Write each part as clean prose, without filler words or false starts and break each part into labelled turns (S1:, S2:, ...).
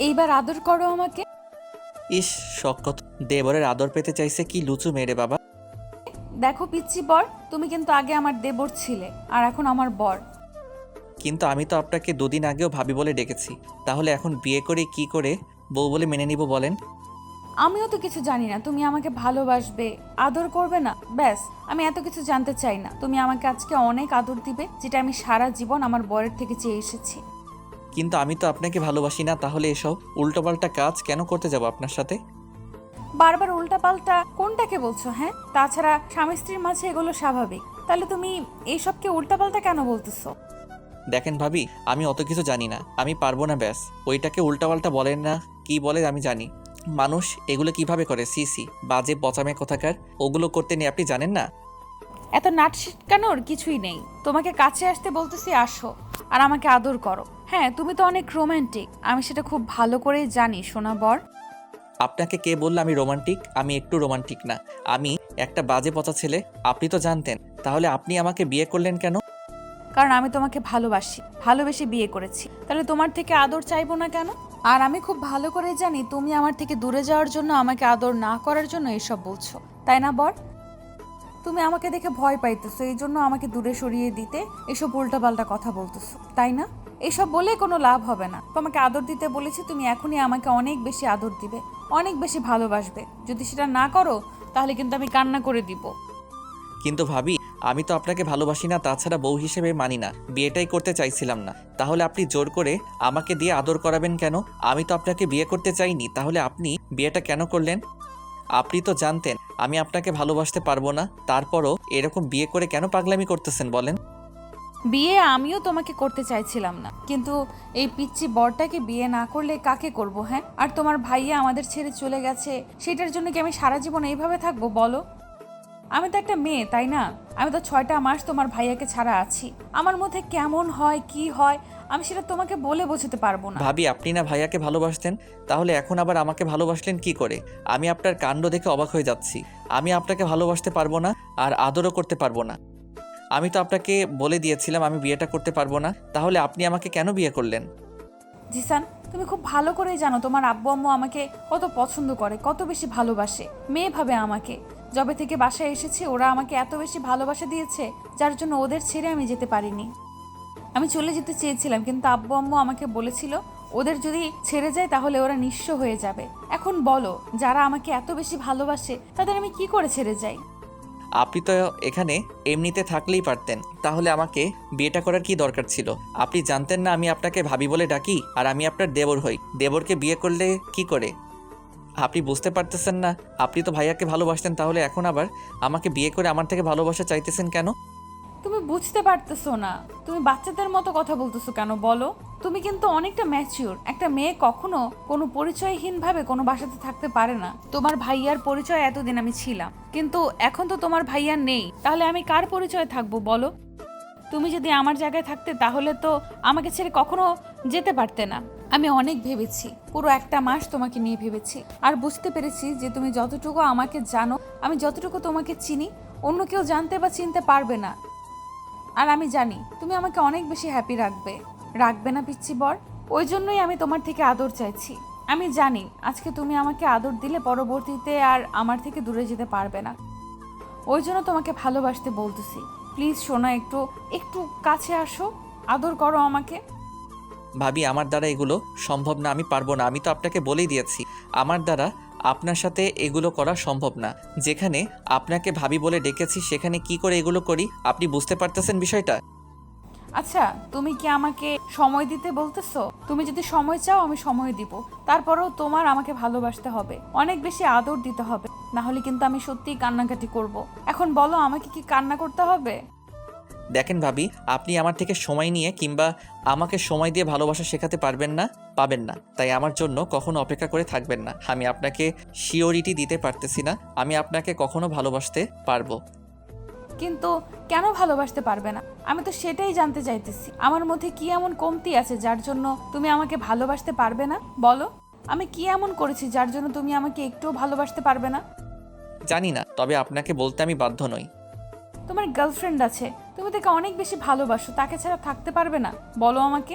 S1: এইবার আদর করো আমাকে।
S2: ইস, শখ কত! দেবরের আদর পেতে চাইছে কি লুচু মেরে বাবা।
S1: দেখো পিচ্চি বর, তুমি কিন্তু আগে আমার দেবর ছিলে আর এখন আমার বর।
S2: কিন্তু আমি তো আপনাকে দুদিন আগেও ভাবি বলে ডেকেছি। তাহলে এখন বিয়ে করে কি করে বউ বলে মেনে নিব বলেন?
S1: আমিও তো কিছু জানি না তুমি আমাকে ভালোবাসবে, আদর করবে না, ব্যাস। আমি এত কিছু জানতে চাই না। তুমি আমাকে আজকে অনেক আদর দিবে, যেটা আমি সারা জীবন আমার বরের থেকে চেয়ে এসেছি।
S2: কিন্তু আমি তো আপনাকে ভালোবাসি না, তাহলে এসব উল্টোপাল্টা কাজ কেন করতে যাব আপনার সাথে?
S1: বারবার উল্টাপাল্টা কোনটাকে বলছো? হ্যাঁ, তাছাড়া স্বামী স্ত্রীর মাঝে এগুলো স্বাভাবিক। তাহলে তুমি এইসবকে উল্টাপাল্টা কেন বলতেছো?
S2: দেখেন ভাবি, আমি অত কিছু জানি না, আমি পারবো না, ব্যাস। ওইটাকে উল্টাপাল্টা বলেন না, কি বলে আমি জানি। মানুষ এগুলো কিভাবে করে, সি সি, বাজে পচামে কোথাকার। ওগুলো করতে নেই, আপনি জানেন না।
S1: এত নাট শিটকানোর কিছুই নেই। তোমাকে কাছে আসতে বলতেছি, আসো আর আমাকে আদর করো। হ্যাঁ, তুমি তো অনেক রোমান্টিক, আমি সেটা খুব ভালো করেই জানি সোনা বর।
S2: আপনাকে কে বললো আমি রোমান্টিক? আমি একটু রোমান্টিক না। আমি একটা বাজে পচা ছেলে। আপনি তো জানতেন, তাহলে আপনি আমাকে বিয়ে করলেন কেন?
S1: কারণ আমি তোমাকে ভালোবাসি, ভালোবেসে বিয়ে করেছি। তাহলে তোমার থেকে আদর চাইবো না কেন? আর আমি খুব ভালো করে জানি তুমি আমার থেকে দূরে যাওয়ার জন্য, আমাকে আদর না করার জন্য এসব বলছো, তাই না বর? তুমি আমাকে দেখে ভয় পাইতেছো, এই জন্য আমাকে দূরে সরিয়ে দিতে এসব উল্টাপাল্টা কথা বলতেছো, তাই না? এসব বলে কোনো লাভ হবে না। তোমাকে আদর দিতে বলেছি, তুমি এখনই আমাকে অনেক বেশি আদর দিবে, অনেক বেশি ভালোবাসবে। যদি সেটা না করো তাহলে কিন্তু আমি কান্না করে দিব।
S2: কিন্তু ভাবি, আমি তো আপনাকে ভালোবাসি না, তাছাড়া বউ হিসেবে মানি না, বিয়েটাই করতে চাইছিলাম না। তাহলে আপনি জোর করে আমাকে দিয়ে আদর করাবেন কেন? আমি তো আপনাকে বিয়ে করতে চাইনি, তাহলে আপনি বিয়েটা কেন করলেন? আপনি তো জানতেন আমি আপনাকে ভালোবাসতে পারবো না, তারপরও এরকম বিয়ে করে কেন পাগলামি করতেছেন বলেন?
S1: বিয়ে আমিও তোমাকে করতে চাইছিলাম না, কিন্তু এই পিচ্চি বরটাকে বিয়ে না করলে কাকে করব? হ্যাঁ, আর তোমার ভাইয়া আমাদের ছেড়ে চলে গেছে, সেটার জন্য কি আমি সারা জীবন এইভাবে থাকবো বলো? আমি তো একটা মেয়ে, তাই না? আমি তো 6টা মাস তোমার ভাইয়াকে ছাড়া আছি। আমার মধ্যে কেমন হয়, কি হয়, আমি সেটা তোমাকে বলে বোঝাতে পারবো না।
S2: ভাবি, আপনি না ভাইয়াকে ভালোবাসতেন, তাহলে এখন আবার আমাকে ভালোবাসলেন কি করে? আমি আপনার কাণ্ড দেখে অবাক হয়ে যাচ্ছি। আমি আপনাকে ভালোবাসতে পারবো না, আর আদরও করতে পারবো না। আমি তো আপনাকে বলে দিয়েছিলাম আমি বিয়েটা করতে পারবো না, তাহলে আপনি আমাকে কেন বিয়ে করলেন?
S1: জিসান, তুমি খুব ভালো করেই জানো তোমার আব্বু আম্মু আমাকে কত পছন্দ করে, কত বেশি ভালোবাসে। মেয়ে ভাবে আমাকে। যবে থেকে বাসায় এসেছি ওরা আমাকে এত বেশি ভালোবাসা দিয়েছে, যার জন্য ওদের ছেড়ে আমি যেতে পারিনি। আমি চলে যেতে চেয়েছিলাম, কিন্তু আব্বু আম্মু আমাকে বলেছিল ওদের যদি ছেড়ে যায় তাহলে ওরা নিঃস্ব হয়ে যাবে। এখন বলো, যারা আমাকে এত বেশি ভালোবাসে তাদের আমি কি করে ছেড়ে যাই?
S2: আপনি তো এখানে এমনিতে থাকলেই পারতেন, তাহলে আমাকে বিয়েটা করার কি দরকার ছিল? আপনি জানতেন না আমি আপনাকে ভাবি বলে ডাকি, আর আমি আপনার দেবর হই। দেবরকে বিয়ে করলে কি করে? আপনি বুঝতে পারতেছেন না? আপনি তো ভাইয়াকে ভালোবাসতেন, তাহলে এখন আবার আমাকে বিয়ে করে আমার থেকে ভালোবাসা চাইতেছেন কেন?
S1: তুমি বুঝতে পারতেছো না, তুমি বাচ্চাদের মতো কথা বলতেছো কেন বলো? তুমি কিন্তু অনেকটা ম্যাচিওর। একটা মেয়ে কখনো কোনো পরিচয়হীন ভাবে কোনো বাসাতে থাকতে পারে না। তোমার ভাইয়ার পরিচয় এতদিন আমি ছিলাম, কিন্তু এখন তো তোমার ভাইয়ার নেই, তাহলে আমি কার পরিচয় থাকবো বলো? তুমি যদি আমার জায়গায় থাকতে তাহলে তো আমাকে ছেড়ে কখনো যেতে পারতে না। আমি অনেক ভেবেছি, পুরো একটা মাস তোমাকে নিয়ে ভেবেছি, আর বুঝতে পেরেছি যে তুমি যতটুকু আমাকে জানো, আমি যতটুকু তোমাকে চিনি, অন্য কেউ জানতে বা চিনতে পারবে না। আর আমি জানি তুমি আমাকে অনেক বেশি হ্যাপি রাখবে, রাখবে না পিচ্ছি বর? ওই জন্যই আমি তোমার থেকে আদর চাইছি। আমি জানি আজকে তুমি আমাকে আদর দিলে পরবর্তীতে আর আমার থেকে দূরে যেতে পারবে না। ওই জন্য তোমাকে ভালোবাসতে বলতেছি। প্লিজ সোনা, একটু একটু কাছে আসো, আদর করো আমাকে।
S2: ভাবি, আমার দ্বারা এগুলো সম্ভব না, আমি পারবো না। আমি তো আপনাকে বলেই দিয়েছি আমার দ্বারা আপনার সাথে এগুলো করা সম্ভব না। যেখানে আপনাকে ভাবি বলে ডেকেছি সেখানে কি করে এগুলো করি? আপনি বুঝতে পারতেছেন বিষয়টা?
S1: আচ্ছা, তুমি কি আমাকে সময় দিতে বলতেছো? তুমি যদি সময় চাও আমি সময় দিব, তারপরেও তোমার আমাকে ভালোবাসতে হবে, অনেক বেশি আদর দিতে হবে, না হলে কিন্তু আমি সত্যিই কান্নাকাটি করব। এখন বলো, আমাকে কি কান্না করতে হবে?
S2: দেখেন ভাবি, আপনি আমার থেকে সময় নিয়ে কিংবা আমাকে সময় দিয়ে ভালোবাসা শেখাতে পারবেন না, পাবেন না। তাই আমার জন্য কখনো অপেক্ষা করে থাকবেন না। আমি আপনাকে শিওরিটি দিতে পারতেছি না আমি আপনাকে কখনো ভালোবাসতে পারবো।
S1: কিন্তু কেন ভালোবাসতে পারবে না? আমি তো সেটাই জানতে চাইতেছি। আমার মধ্যে কি এমন কমতি আছে যার জন্য তুমি আমাকে ভালোবাসতে পারবে না বলো? আমি কি এমন করেছি যার জন্য তুমি আমাকে একটুও ভালোবাসতে পারবে না?
S2: জানি না, তবে আপনাকে বলতে আমি বাধ্য নই।
S1: তোমার গার্লফ্রেন্ড আছে, তুমি তাকে অনেক বেশি ভালোবাসো, তাকে ছাড়া থাকতে পারবে না বলো আমাকে?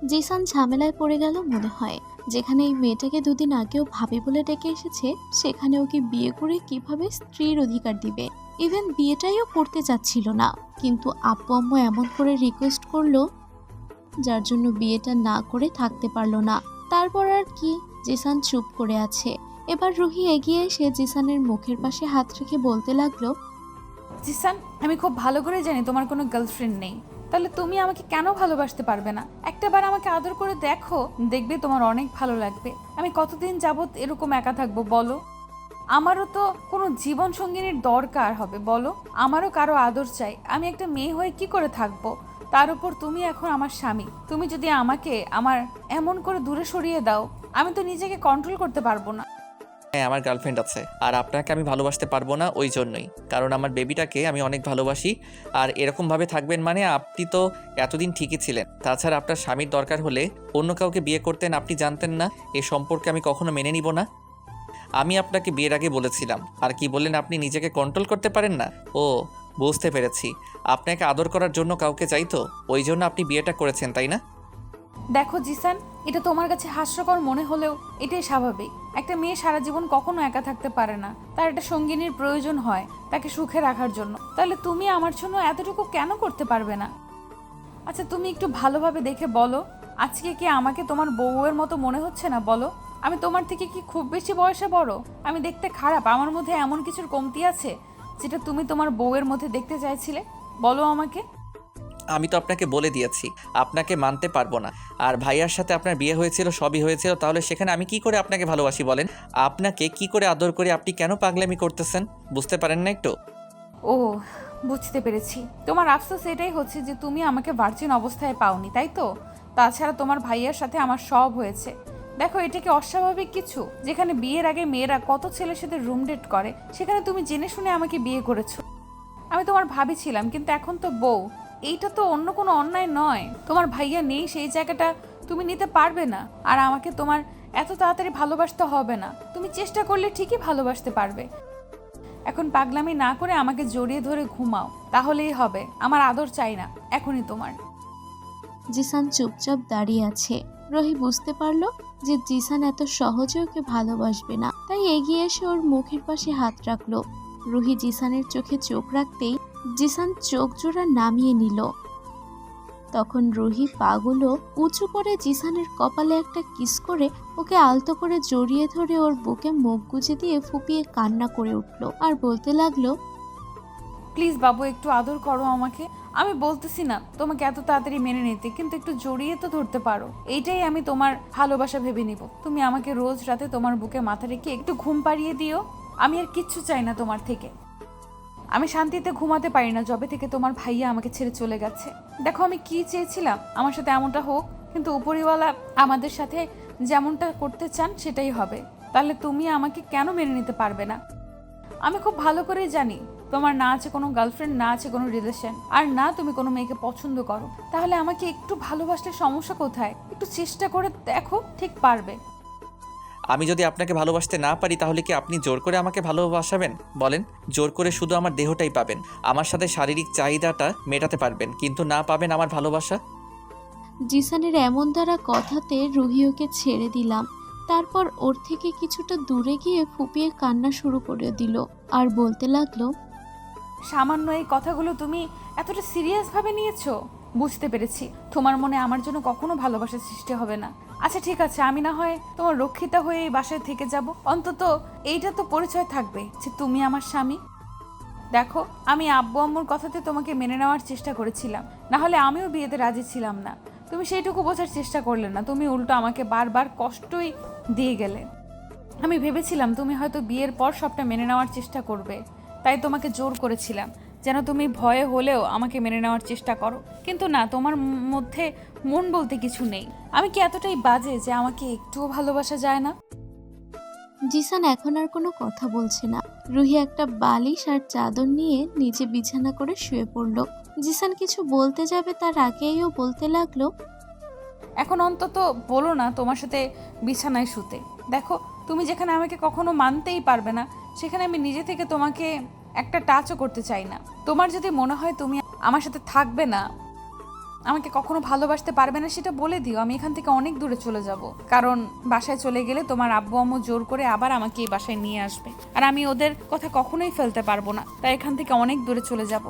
S3: জিসান ঝামেলায় পড়ে গেল মনে হয়। যেখানে এই মেয়েটাকে দুদিন আগেও ভাবি বলে ডেকে এসেছে, সেখানে ওকে বিয়ে করে কিভাবে স্ত্রীর অধিকার দিবে। ইভেন বিয়েটাইও করতে চাচ্ছিল না, কিন্তু আব্বু আম্মু এমন করে রিকোয়েস্ট করলো, যার জন্য বিয়েটা না করে থাকতে পারলো না। তারপর আর কি, জিসান চুপ করে আছে। এবার রুহি এগিয়ে এসে জিসানের মুখের পাশে হাত রেখে বলতে লাগলো,
S1: জিসান, আমি খুব ভালো করে জানি তোমার কোনো গার্লফ্রেন্ড নেই, তাহলে তুমি আমাকে কেন ভালোবাসতে পারবে না? একটাবার আমাকে আদর করে দেখো, দেখবে তোমার অনেক ভালো লাগবে। আমি কতদিন যাবত এরকম একা থাকবো বলো? আমারও তো কোনো জীবন সঙ্গিনীর দরকার হবে বলো? আমারও কারো আদর চাই। আমি একটা মেয়ে হয়ে কি করে থাকবো? তার উপর তুমি এখন আমার স্বামী। তুমি যদি আমাকে এমন করে দূরে সরিয়ে দাও, আমি তো নিজেকে কন্ট্রোল করতে পারবো না।
S2: হ্যাঁ, আমার গার্লফ্রেন্ড আছে, আর আপনাকে আমি ভালোবাসতে পারবো না ওই জন্যই, কারণ আমার বেবিটাকে আমি অনেক ভালোবাসি। আর এরকমভাবে থাকবেন মানে আপনি তো এতদিন ঠিকই ছিলেন। তাছাড়া আপনার স্বামীর দরকার হলে অন্য কাউকে বিয়ে করতেন, আপনি জানতেন না? এ সম্পর্কে আমি কখনো মেনে নিব না। আমি আপনাকে বিয়ের আগে বলেছিলাম। আর কি বললেন, আপনি নিজেকে কন্ট্রোল করতে পারেন না? ও, বুঝতে পেরেছি। আপনাকে আদর করার জন্য কাউকে চাইতো, ওই জন্য আপনি বিয়েটা করেছেন, তাই না?
S1: দেখো জিসান, এটা তোমার কাছে হাস্যকর মনে হলেও এটাই স্বাভাবিক। একটা মেয়ে সারা জীবন কখনো একা থাকতে পারে না, তার একটা সঙ্গিনীর প্রয়োজন হয় তাকে সুখে রাখার জন্য। তাহলে তুমি আমার জন্য এতটুকু কেন করতে পারবে না? আচ্ছা, তুমি একটু ভালোভাবে দেখে বলো, আজকে কি আমাকে তোমার বউয়ের মতো মনে হচ্ছে না বলো? আমি তোমার থেকে কি খুব বেশি বয়সে বড়? আমি দেখতে খারাপ? আমার মধ্যে এমন কিছুর কমতি আছে যেটা তুমি তোমার বউয়ের মধ্যে দেখতে চাইছিলে? বলো আমাকে।
S2: আমি তো আপনাকে বলে দিয়েছি, আপনাকে মানতে পারবো না। আর ভাইয়ার সাথে আপনার বিয়ে হয়েছিল, সবই হয়েছিল, তাহলে সেখানে আমি কি করে আপনাকে ভালোবাসি বলেন? আপনাকে কি করে আদর করে আপনি কেন পাগলামি করতেছেন? বুঝতে পারেন না একটু?
S1: ও, বুঝতে পেরেছি। তোমার আফসোস এটাই হচ্ছে যে তুমি আমাকে ভার্জিন অবস্থায় পাওনি, তাই তো? তাছাড়া তোমার ভাইয়ের সাথে আমার সব হয়েছে। দেখো, এটা কি অস্বাভাবিক কিছু? যেখানে বিয়ের আগে মেয়েরা কত ছেলের সাথে রুম ডেট করে, সেখানে তুমি জেনে শুনে আমাকে বিয়ে করেছো। আমি তোমার ভাবি ছিলাম, কিন্তু এখন তো বউ। এইটা তো অন্য কোনো অন্যায় নয়। তোমার ভাইয়া নেই, সেই জায়গাটা তুমি নিতে পারবে না। আর আমাকে তোমার এত তাড়াতাড়ি ভালোবাসতে হবে না। তুমি চেষ্টা করলে ঠিকই ভালোবাসতে পারবে। এখন পাগলামি না করে আমাকে জড়িয়ে ধরে ঘুমাও, তাহলেই হবে। আমার আদর চাই না এখনই তোমার।
S3: জিসান চুপচাপ দাঁড়িয়ে আছে। রুহি বুঝতে পারলো যে জিসান এত সহজে ওকে ভালোবাসবে না, তাই এগিয়ে এসে ওর মুখের পাশে হাত রাখলো। রুহি জিসানের চোখে চোখ রাখতেই জিসান চোখ জোড়া নামিয়ে নিল। তখন রুহি পাগুলো উঁচু করে জিসানের কপালে একটা কিস করে ওকে আলতো করে জড়িয়ে ধরে ওর বুকে মুখ গুজে দিয়ে ফুপিয়ে কান্না করে উঠল আর বলতে লাগলো,
S1: প্লিজ বাবু, একটু আদর করো আমাকে। আমি বলতেছি না তোমাকে এত তাড়াতাড়ি মেনে নিতে, কিন্তু একটু জড়িয়ে তো ধরতে পারো। এইটাই আমি তোমার ভালোবাসা ভেবে নিব। তুমি আমাকে রোজ রাতে তোমার বুকে মাথা রেখে একটু ঘুম পাড়িয়ে দিও। আমি আর কিচ্ছু চাই না তোমার থেকে। আমি শান্তিতে ঘুমাতে পারি না যবে থেকে তোমার ভাইয়া আমাকে ছেড়ে চলে গেছে। দেখো, আমি কি চেয়েছিলাম আমার সাথে এমনটা হোক, কিন্তু উপরিওয়ালা আমাদের সাথে যেমনটা করতে চান সেটাই হবে। তাহলে তুমি আমাকে কেন মেনে নিতে পারবে না? আমি খুব ভালো করেই জানি তোমার না আছে কোনো গার্লফ্রেন্ড, না আছে কোনো রিলেশন, আর না তুমি কোনো মেয়েকে পছন্দ করো। তাহলে আমাকে একটু ভালোবাসলে সমস্যা কোথায়? একটু চেষ্টা করে দেখো, ঠিক পারবে।
S2: আমি যদি আপনাকে ভালোবাসতে না পারি, তাহলে কি আপনি জোর করে আমাকে ভালোবাসাবেন বলেন? জোর করে শুধু আমার দেহটাই পাবেন, আমার সাথে শারীরিক চাহিদাটা মেটাতে পারবেন, কিন্তু না পাবেন আমার ভালোবাসা।
S3: জিসানের এমন দ্বারা কথাতে রুহি ওকে ছেড়ে দিলাম। তারপর ওর থেকে কিছুটা দূরে গিয়ে ফুপিয়ে কান্না শুরু করে দিল আর বলতে লাগলো,
S1: সামান্য এই কথাগুলো তুমি এতটা সিরিয়াস ভাবে নিয়েছো? বুঝতে পেরেছি, তোমার মনে আমার জন্য কখনো ভালোবাসার সৃষ্টি হবে না। আচ্ছা ঠিক আছে, আমি না হয় তোমার রক্ষিতা হয়ে এই বাসায় থেকে যাব। অন্তত এইটা তো পরিচয় থাকবে যে তুমি আমার স্বামী। দেখো, আমি আব্বু আম্মুর কথাতে তোমাকে মেনে নেওয়ার চেষ্টা করেছিলাম, না হলে আমিও বিয়েতে রাজি ছিলাম না। তুমি সেইটুকু বোঝার চেষ্টা করলে না, তুমি উল্টো আমাকে বারবার কষ্টই দিয়ে গেলে। আমি ভেবেছিলাম তুমি হয়তো বিয়ের পর সবটা মেনে নেওয়ার চেষ্টা করবে, তাই তোমাকে জোর করেছিলাম যেন তুমি ভয়ে হলেও আমাকে মেনে নেওয়ার চেষ্টা করো। কিন্তু না, তোমার মধ্যে মন বলতে কিছু নেই। আমি কি এতটাই বাজে যে আমাকে একটুও ভালোবাসা যায় না?
S3: জিসান এখন আর কোনো কথা বলছে না। রুহি একটা বালিশ আর চাদর নিয়ে নিচে বিছানা করে শুয়ে পড়ল। জিসান কিছু বলতে যাবে তার আগেই ও বলতে লাগলো,
S1: এখন অন্তত বলো না তোমার সাথে বিছানায় শুতে। দেখো, তুমি যেখানে আমাকে কখনো মানতেই পারবে না, সেখানে আমি নিজে থেকে তোমাকে একটা টাচও করতে চাই না। তোমার যদি মনে হয় তুমি আমার সাথে থাকবে না, আমাকে কখনো ভালোবাসতে পারবে না সেটা বলে দিও, আমি এখান থেকে অনেক দূরে চলে যাব। কারণ বাসায় চলে গেলে তোমার আব্বু আম্মু জোর করে আবার আমাকে এই বাসায় নিয়ে আসবে, আর আমি ওদের কথা কখনোই ফেলতে পারবো না, তাই এখান থেকে অনেক দূরে চলে যাব।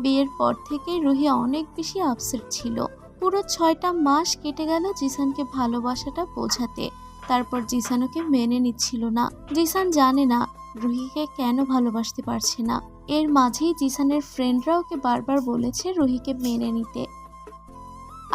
S3: বিয়ের পর থেকেই রুহি অনেক বেশি আপসেট ছিল। পুরো 6টা মাস কেটে গেল জিসানকে ভালোবাসাটা বোঝাতে। তারপর জিসান ওকে মেনে নিচ্ছিল না। জিসান জানে না রুহিকে কেন ভালোবাসতে পারছে না। এর মাঝেই জিসানের ফ্রেন্ডরা ওকে বারবার বলেছে রুহিকে মেনে নিতে।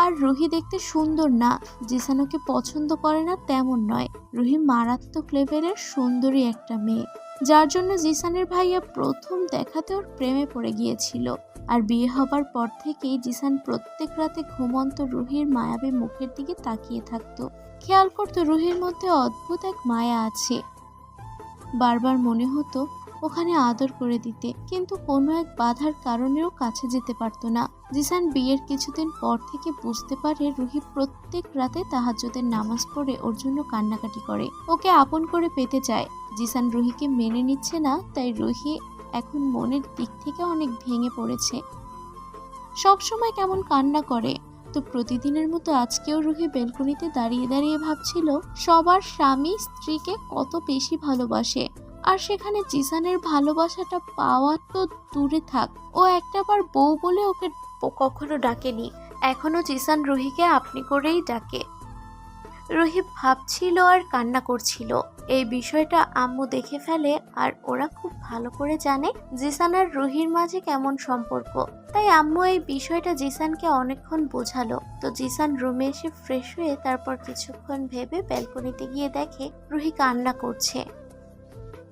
S3: আর রুহি দেখতে সুন্দর না, জিসান ওকে পছন্দ করে না তেমন নয়। রুহি মারাত্মক লেভেলের সুন্দরী একটা মেয়ে, যার জন্য জিসানের ভাইয়া প্রথম দেখাতে ওর প্রেমে পড়ে গিয়েছিল। আর বিয়ে হবার পর থেকেই জিসান প্রত্যেক রাতে ঘুমন্ত রুহির মায়াবী মুখের দিকে তাকিয়ে থাকতো। খেয়াল করতো রুহির মধ্যে অদ্ভুত এক মায়া আছে। বারবার মনে হতো ওখানে আদর করে দিতে, কিন্তু কোনো এক বাধার কারণেও কাছে যেতে পারতো না। জিসান বিয়ের কিছুদিন পর থেকে বুঝতে পারে রুহি প্রত্যেক রাতে তাহাজ্জুদের নামাজ পড়ে ওর জন্য কান্নাকাটি করে, ওকে আপন করে পেতে চায়। জিসান রুহিকে মেনে নিচ্ছে না, তাই রুহি এখন মনের দিক থেকে অনেক ভেঙে পড়েছে। সবসময় কেমন কান্না করে। তো প্রতিদিনের মতো আজকেও রুহি বেলকনিতে দাঁড়িয়ে দাঁড়িয়ে ভাবছিল সবার স্বামী স্ত্রীকে কত বেশি ভালোবাসে, আর সেখানে জিসানের ভালোবাসাটা পাওয়া তো দূরে থাক, ও একটাবার বউ বলে ওকে কখনো ডাকেনি। এখনো জিসান রুহিকে আপনি করেই ডাকে। রুহি ভাবছিল আর কান্না করছিল। এই বিষয়টা আম্মু দেখে ফেলে, আর ওরা খুব ভালো করে জানে জিসান আর রুহির মাঝে কেমন সম্পর্ক। তাই আম্মু এই বিষয়টা জিসানকে অনেকক্ষণ বোঝালো। তো জিসান রুমে এসে ফ্রেশ হয়ে তারপর কিছুক্ষণ ভেবে ব্যালকনিতে গিয়ে দেখে রুহি কান্না করছে।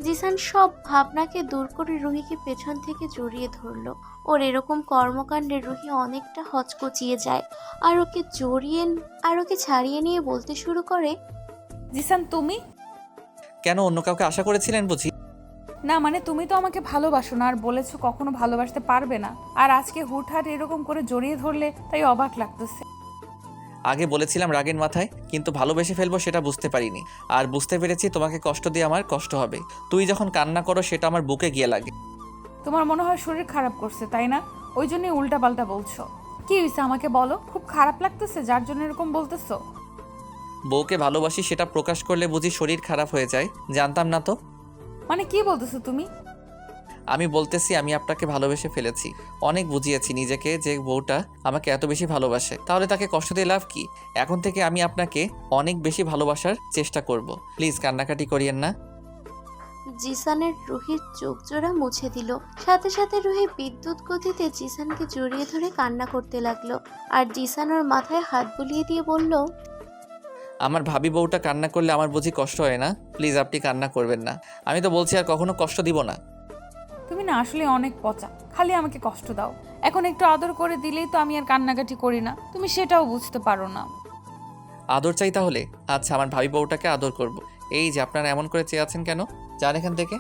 S3: জিসান সব ভাবনাকে দূর করে রুহিকে পেছন থেকে জড়িয়ে ধরলো। ওর এরকম কর্মকাণ্ডে রুহি অনেকটা হচকচিয়ে যায়, আর ওকে ছাড়িয়ে নিয়ে বলতে শুরু করে,
S1: জিসান তুমি?
S2: কেন, অন্য কাউকে আশা করেছিলেন বুঝি?
S1: না মানে তুমি তো আমাকে ভালোবাসো না, আর বলেছো কখনো ভালোবাসতে পারবে না, আর আজকে হুটহাট এরকম করে জড়িয়ে ধরলে তাই অবাক লাগতেছে।
S2: আগে বলেছিলাম রাগের মাথায়, কিন্তু ভালোবেসে ফেলবো সেটা বুঝতে পারিনি। আর বুঝতে পেরেছি তোমাকে কষ্ট দিয়ে আমার কষ্ট হবে। তুই যখন কান্না করো সেটা আমার বুকে গিয়ে লাগে।
S1: তোমার মনে হয় শরীর খারাপ করছে তাই না? ওই জন্যই উল্টাপাল্টা বলছো। কি হয়েছে আমাকে বলো, খুব খারাপ লাগতেছে যার জন্য এরকম বলতেছো?
S2: বউকে ভালোবাসি সেটা প্রকাশ করলে বুঝি শরীর খারাপ হয়ে যায়? জানতাম না তো।
S1: মানে কি বলতেছো তুমি?
S2: আমি বলতেছি আমি আপনাকে ভালোবেসে ফেলেছি। অনেক বুঝিয়েছি নিজেকে যে বউটা আমাকে এত বেশি ভালোবাসে, তাহলে তাকে কষ্ট দিয়ে লাভ কি? এখন থেকে আমি আপনাকে অনেক বেশি ভালোবাসার চেষ্টা করব। প্লিজ কান্নাকাটি করিয়েন না।
S3: জিসানের রুহির চোখ জোড়া মুছে দিল। সাথে সাথে রুহি বিদ্যুৎ গতিতে জিসানকে জড়িয়ে ধরে কান্না করতে লাগলো। আর জিসান ওর মাথায় হাত বুলিয়ে দিয়ে বলল,
S2: আমার ভাবি বউটা কান্না করলে আমার বুঝি কষ্ট হয় না? প্লিজ আপনি কান্না করবেন না। আমি তো বলছি আর কখনো কষ্ট দিব না।
S1: তুমি না আসলে অনেক পচা, খালি আমাকে কষ্ট দাও। এখন একটু আদর করে দিলেই তো আমি আর কান্নাকাটি করি না, তুমি সেটাও বুঝতে পারো না।
S2: আদর চাই তাহলে? আচ্ছা, আমার ভাবি বউটাকে আদর করব। এই যে আপনারা এমন করে চেয়ে আছেন কেন? যান এখান থেকে।